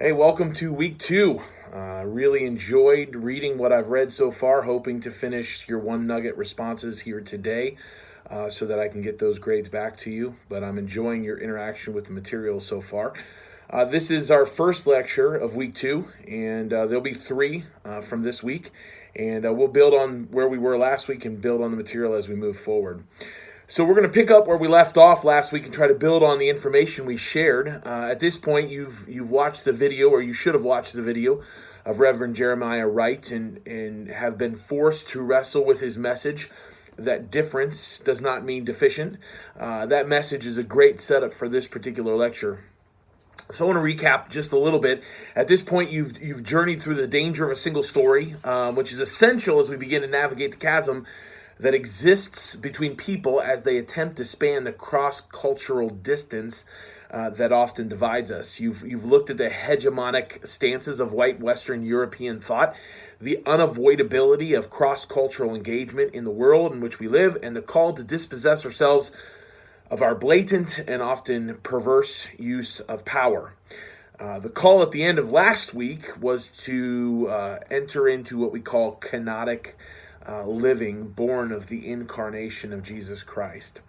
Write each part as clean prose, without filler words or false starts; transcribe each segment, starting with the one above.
Hey, welcome to week two. Really enjoyed reading what I've read so far, hoping to finish your one nugget responses here today so that I can get those grades back to you. But I'm enjoying your interaction with the material so far. This is our first lecture of week two, and there'll be three from this week. And we'll build on where we were last week and build on the material as we move forward. So we're going to pick up where we left off last week and try to build on the information we shared. At this point, you've watched the video, or you should have watched the video, of Reverend Jeremiah Wright and have been forced to wrestle with his message that difference does not mean deficient. That message is a great setup for this particular lecture. So I want to recap just a little bit. At this point, you've journeyed through the danger of a single story, which is essential as we begin to navigate the chasm that exists between people as they attempt to span the cross-cultural distance that often divides us. You've looked at the hegemonic stances of white Western European thought, the unavoidability of cross-cultural engagement in the world in which we live, and the call to dispossess ourselves of our blatant and often perverse use of power. The call at the end of last week was to enter into what we call kenotic living, born of the incarnation of Jesus Christ.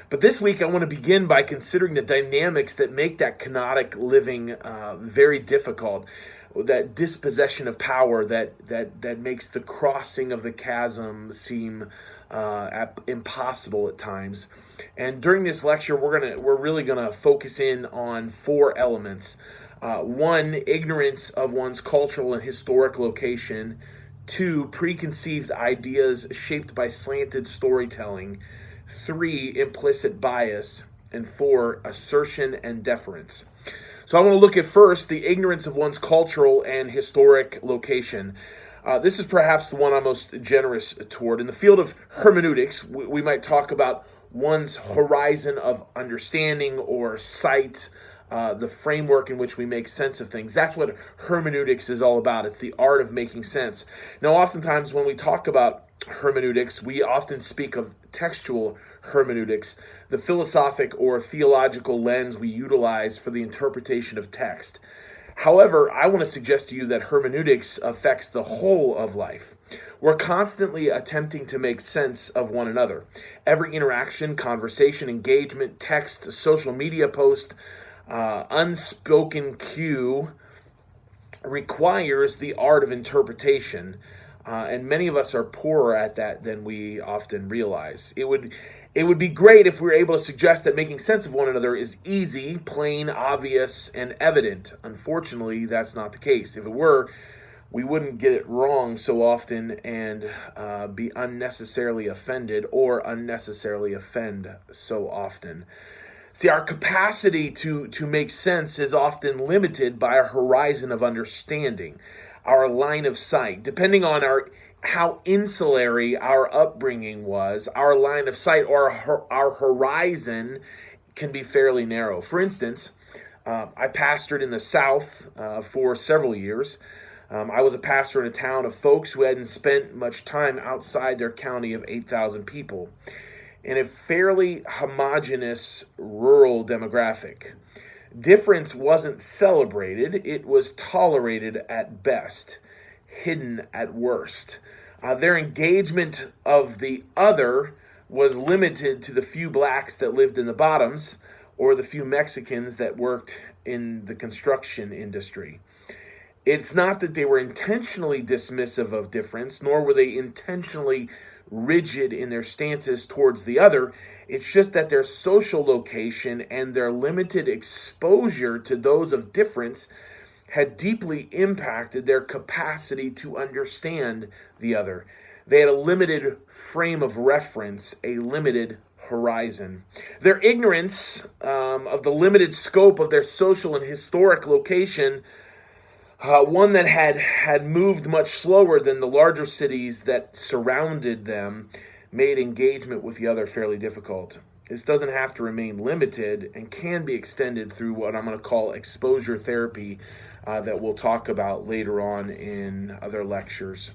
But this week I want to begin by considering the dynamics that make that kenotic living very difficult, that dispossession of power that makes the crossing of the chasm seem impossible at times. And during this lecture, we're really gonna focus in on four elements. One, ignorance of one's cultural and historic location. Two, preconceived ideas shaped by slanted storytelling. Three, implicit bias. And four, assertion and deference. So I want to look at first the ignorance of one's cultural and historic location. This is perhaps the one I'm most generous toward. In the field of hermeneutics, we might talk about one's horizon of understanding or sight, the framework in which we make sense of things. That's what hermeneutics is all about. It's the art of making sense. Now, oftentimes when we talk about hermeneutics, we often speak of textual hermeneutics, the philosophic or theological lens we utilize for the interpretation of text. However, I want to suggest to you that hermeneutics affects the whole of life. We're constantly attempting to make sense of one another. Every interaction, conversation, engagement, text, social media post, unspoken cue requires the art of interpretation, and many of us are poorer at that than we often realize. It would be great if we were able to suggest that making sense of one another is easy, plain, obvious, and evident. Unfortunately, that's not the case. If it were, we wouldn't get it wrong so often and be unnecessarily offended or unnecessarily offend so often. See, our capacity to make sense is often limited by our horizon of understanding, our line of sight. Depending on how insulary our upbringing was, our line of sight or our horizon can be fairly narrow. For instance, I pastored in the South for several years. I was a pastor in a town of folks who hadn't spent much time outside their county of 8,000 people. In a fairly homogeneous rural demographic. Difference wasn't celebrated, it was tolerated at best, hidden at worst. Their engagement of the other was limited to the few blacks that lived in the bottoms or the few Mexicans that worked in the construction industry. It's not that they were intentionally dismissive of difference, nor were they intentionally rigid in their stances towards the other. It's just that their social location and their limited exposure to those of difference had deeply impacted their capacity to understand the other. They had a limited frame of reference, a limited horizon. Their ignorance of the limited scope of their social and historic location, one that had moved much slower than the larger cities that surrounded them, made engagement with the other fairly difficult. This doesn't have to remain limited and can be extended through what I'm going to call exposure therapy that we'll talk about later on in other lectures.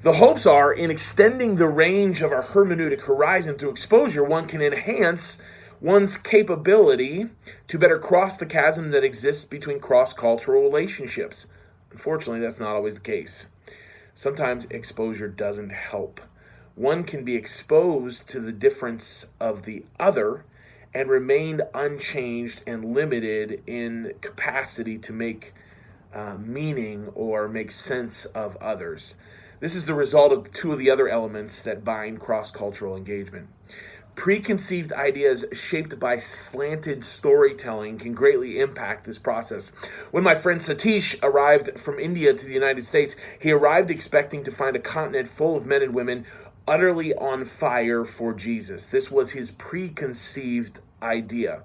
The hopes are in extending the range of our hermeneutic horizon through exposure, one can enhance one's capability to better cross the chasm that exists between cross-cultural relationships. Unfortunately, that's not always the case. Sometimes exposure doesn't help. One can be exposed to the difference of the other and remain unchanged and limited in capacity to make meaning or make sense of others. This is the result of two of the other elements that bind cross-cultural engagement. Preconceived ideas shaped by slanted storytelling can greatly impact this process. When my friend Satish arrived from India to the United States, he arrived expecting to find a continent full of men and women utterly on fire for Jesus. This was his preconceived idea.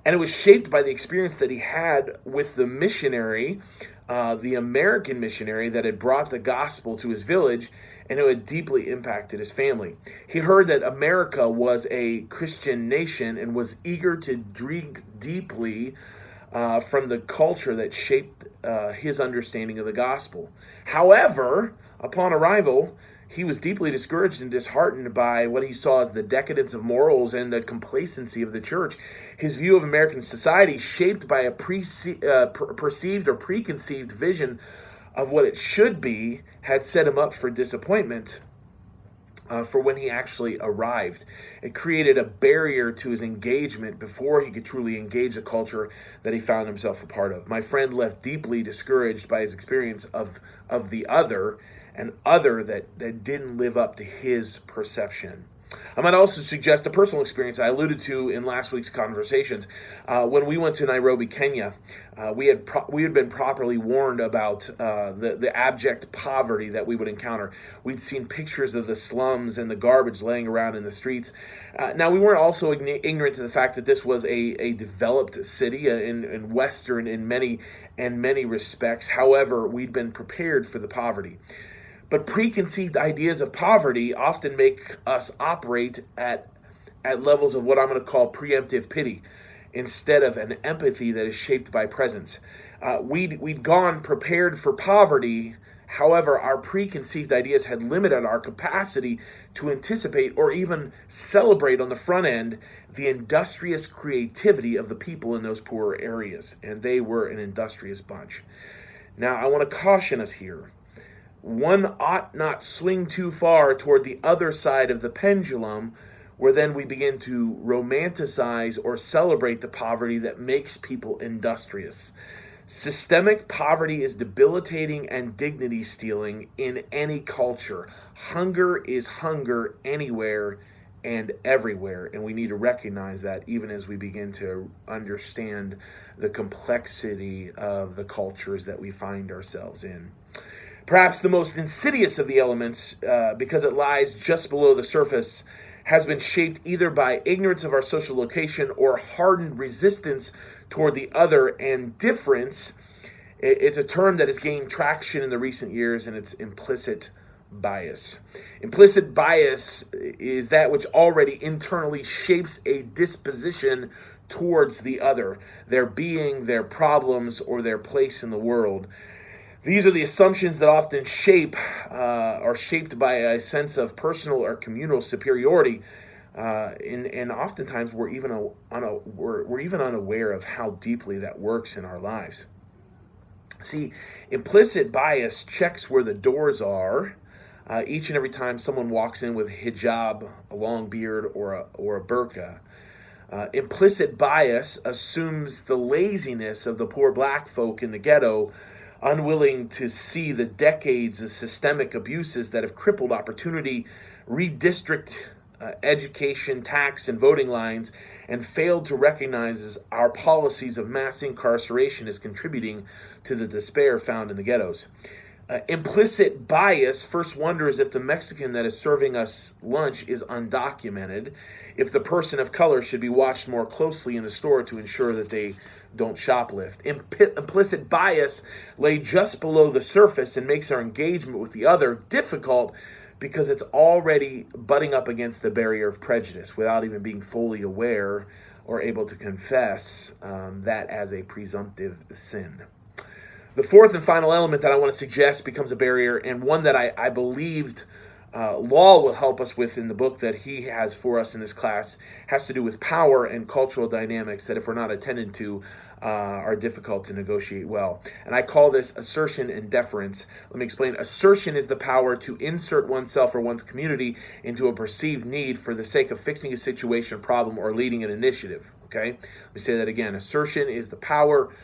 And it was shaped by the experience that he had with the missionary, the American missionary that had brought the gospel to his village and who had deeply impacted his family. He heard that America was a Christian nation and was eager to drink deeply from the culture that shaped his understanding of the gospel. However, upon arrival, he was deeply discouraged and disheartened by what he saw as the decadence of morals and the complacency of the church. His view of American society, shaped by a perceived or preconceived vision of what it should be, had set him up for disappointment for when he actually arrived. It created a barrier to his engagement before he could truly engage the culture that he found himself a part of. My friend left deeply discouraged by his experience of the other, an other that didn't live up to his perception. I might also suggest a personal experience I alluded to in last week's conversations. When we went to Nairobi, Kenya, we had been properly warned about the abject poverty that we would encounter. We'd seen pictures of the slums and the garbage laying around in the streets. Now, we weren't also ignorant to the fact that this was a developed city in Western in many respects. However, we'd been prepared for the poverty. But preconceived ideas of poverty often make us operate at levels of what I'm going to call preemptive pity instead of an empathy that is shaped by presence. We'd gone prepared for poverty. However, our preconceived ideas had limited our capacity to anticipate or even celebrate on the front end the industrious creativity of the people in those poorer areas. And they were an industrious bunch. Now, I want to caution us here. One ought not swing too far toward the other side of the pendulum, where then we begin to romanticize or celebrate the poverty that makes people industrious. Systemic poverty is debilitating and dignity stealing in any culture. Hunger is hunger anywhere and everywhere, and we need to recognize that even as we begin to understand the complexity of the cultures that we find ourselves in. Perhaps the most insidious of the elements, because it lies just below the surface, has been shaped either by ignorance of our social location or hardened resistance toward the other and difference. It's a term that has gained traction in the recent years, and it's implicit bias. Implicit bias is that which already internally shapes a disposition towards the other, their being, their problems, or their place in the world. These are the assumptions that often are shaped by a sense of personal or communal superiority, and oftentimes we're even unaware of how deeply that works in our lives. See, implicit bias checks where the doors are each and every time someone walks in with a hijab, a long beard, or a burqa. Implicit bias assumes the laziness of the poor black folk in the ghetto, unwilling to see the decades of systemic abuses that have crippled opportunity, redistrict education, tax, and voting lines, and failed to recognize our policies of mass incarceration as contributing to the despair found in the ghettos. Implicit bias first wonders if the Mexican that is serving us lunch is undocumented, if the person of color should be watched more closely in the store to ensure that they don't shoplift. Implicit bias lay just below the surface and makes our engagement with the other difficult because it's already butting up against the barrier of prejudice without even being fully aware or able to confess that as a presumptive sin. The fourth and final element that I want to suggest becomes a barrier, and one that I believed Law will help us with in the book that he has for us in this class has to do with power and cultural dynamics that, if we're not attended to, are difficult to negotiate well. And I call this assertion and deference. Let me explain. Assertion is the power to insert oneself or one's community into a perceived need for the sake of fixing a situation, problem, or leading an initiative. Okay? Let me say that again. Assertion is the power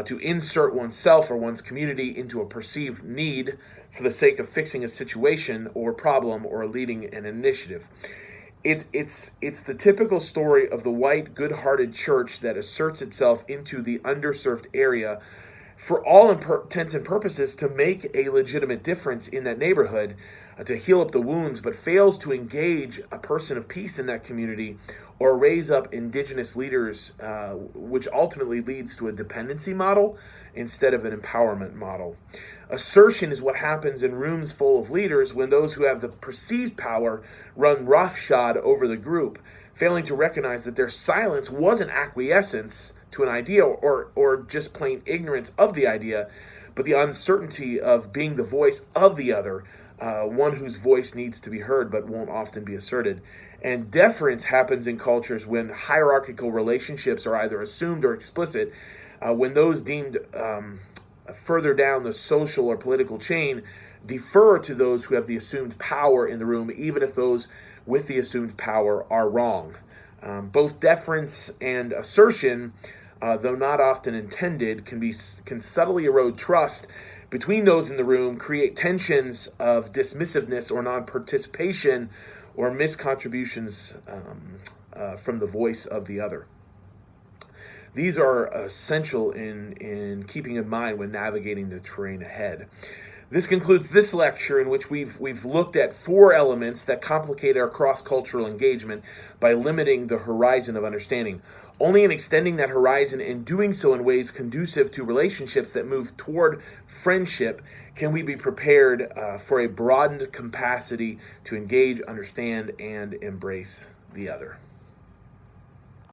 to insert oneself or one's community into a perceived need for the sake of fixing a situation or problem or leading an initiative. It's the typical story of the white, good-hearted church that asserts itself into the underserved area for all intents and purposes to make a legitimate difference in that neighborhood, to heal up the wounds, but fails to engage a person of peace in that community or raise up indigenous leaders, which ultimately leads to a dependency model instead of an empowerment model. Assertion is what happens in rooms full of leaders when those who have the perceived power run roughshod over the group, failing to recognize that their silence wasn't acquiescence to an idea or just plain ignorance of the idea, but the uncertainty of being the voice of the other, one whose voice needs to be heard but won't often be asserted. And deference happens in cultures when hierarchical relationships are either assumed or explicit, when those deemed further down the social or political chain defer to those who have the assumed power in the room, even if those with the assumed power are wrong. Both deference and assertion, though not often intended, can subtly erode trust between those in the room, create tensions of dismissiveness or non-participation, or miscontributions from the voice of the other. These are essential in keeping in mind when navigating the terrain ahead. This concludes this lecture, in which we've looked at 4 elements that complicate our cross-cultural engagement by limiting the horizon of understanding. Only in extending that horizon and doing so in ways conducive to relationships that move toward friendship can we be prepared for a broadened capacity to engage, understand, and embrace the other.